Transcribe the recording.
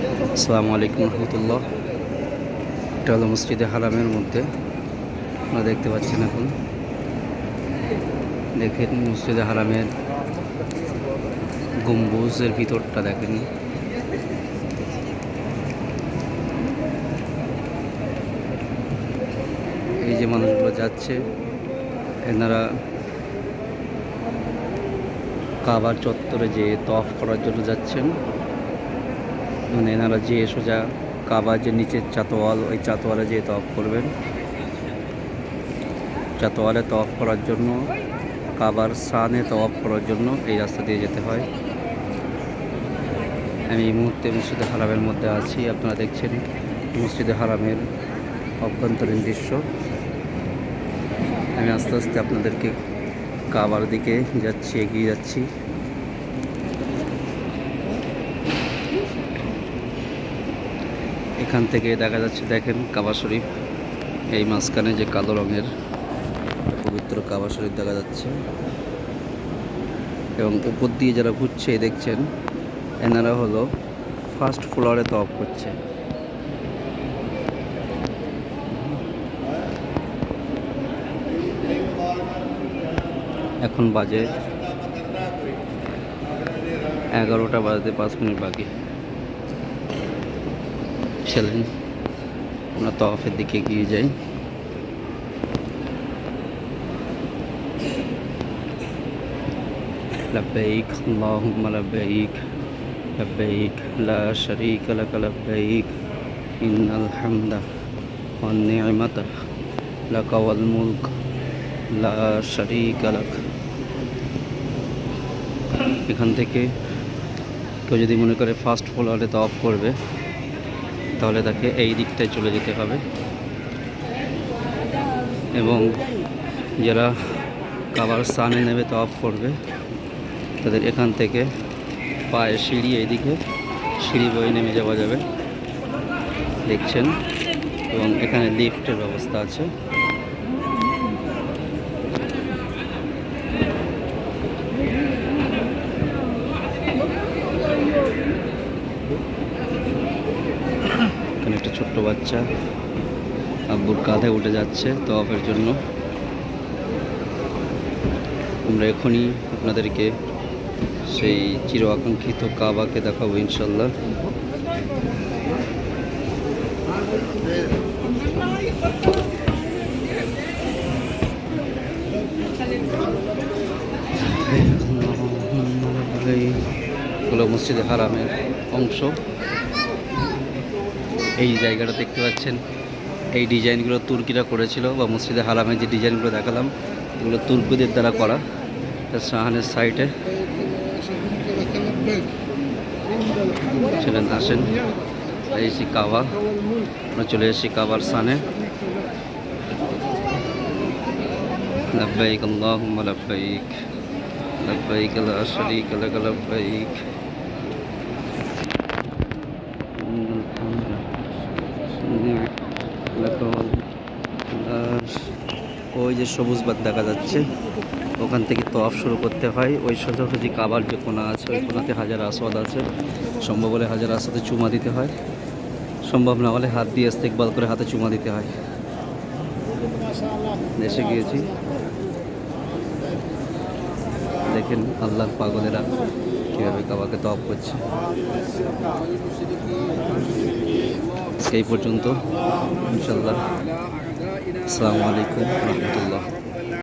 আসসালামু আলাইকুম রহমতুল্লাহ। এটা হলো মসজিদে হারামের মধ্যে, আপনারা দেখতে পাচ্ছেন। এখন দেখেন মসজিদে হারামের গম্বুজের ভিতরটা দেখেন। এই যে মানুষগুলো যাচ্ছে, এনারা কাবার চত্বরে যে তওয়াফ করার জন্য যাচ্ছেন। মানে এনারা যে সোজা কাবার যে নিচের চাতোয়াল, ওই চাতোয়ালে যেয়ে তওয়াফ করবেন। চাতোয়ালে তওয়াফ করার জন্য, কাবার সানে তওয়াফ করার জন্য এই রাস্তা দিয়ে যেতে হয়। আমি এই মুহূর্তে মসজিদে হারামের মধ্যে আছি। আপনারা দেখছেন মসজিদে হারামের অভ্যন্তরীণ দৃশ্য। আমি আস্তে আস্তে আপনাদেরকে কাবার দিকে যাচ্ছি, এগিয়ে যাচ্ছি। এখান থেকে দেখা যাচ্ছে, দেখেন কাবা শরীফ। এই মাঝখানে যে কালো রঙের পবিত্র কাবা শরীফ দেখা যাচ্ছে, এবং উপর দিয়ে যারা ঘুরছে দেখছেন, এনারা হলো ফার্স্ট ফ্লোরে তওয়াফ করছে। এখন বাজে 11টা বাজতে 5 মিনিট বাকি। চলেন আমরা তওয়াফের দিকে এগিয়ে যাই। লব্বাইক আল্লাহুম্মা লব্বাইক, লব্বাইক লা শারীকা লাক লব্বাইক, ইন্নাল হামদা ওয়ান নি'মাতা লাকা ওয়াল মুলক লা শারীকা লাক। এখান থেকে কেউ যদি মনে করে ফার্স্ট ফ্লোরে তওয়াফ করবে, তাহলে তাকে এই দিকটায় চলে যেতে হবে। এবং যারা কাবার স্থানে নেমে তওয়াফ করবে, তাদের এখান থেকে পায়ে সিঁড়ি, এইদিকে সিঁড়ি বয়ে নেমে যাওয়া যাবে, দেখছেন। এবং এখানে লিফটের ব্যবস্থা আছে। এখানে একটা ছোট্ট বাচ্চা আব্বুর কাঁধে উঠে যাচ্ছে তওয়াফের জন্য। আমরা এখনই আপনাদেরকে সেই চির আকাঙ্ক্ষিত কাবাকে দেখাবো ইনশাল্লাহ। এগুলো মসজিদে হারামের অংশ। এই জায়গাটা দেখতে পাচ্ছেন, এই ডিজাইনগুলো তুর্কিরা করেছিল, বা মসজিদে হারামের যে ডিজাইনগুলো দেখালাম, এগুলো তুর্কিদের দ্বারা করা। শাহানের সাইডে চলেন, আসেন। এই কাবা, আমরা চলে এসেছি কাবার সানে। লব্বাইক আল্লাহুম্মা লব্বাইক, লব্বাইক লা শারীকা লাক লব্বাইক। ওই যে সবুজ বাদ দেখা যাচ্ছে, ওখান থেকে তওয়াফ শুরু করতে হয়। ওই সোজাসুজি কাবার যে কোণা আছে, ওই কোণাতে হাজার আসওয়াদ আছে। সম্ভব হলে হাজার আসওয়াদে চুমা দিতে হয়, সম্ভব না হলে হাত দিয়ে ইস্তেকবাল করে হাতে চুমা দিতে হয়। দেশে গিয়েছি, দেখেন আল্লাহর পাগলেরা কীভাবে কাবাকে তওয়াফ করছে। এই পর্যন্ত ইনশাল্লাহ। আসসালামু আলাইকুম রহমতুল্লাহ।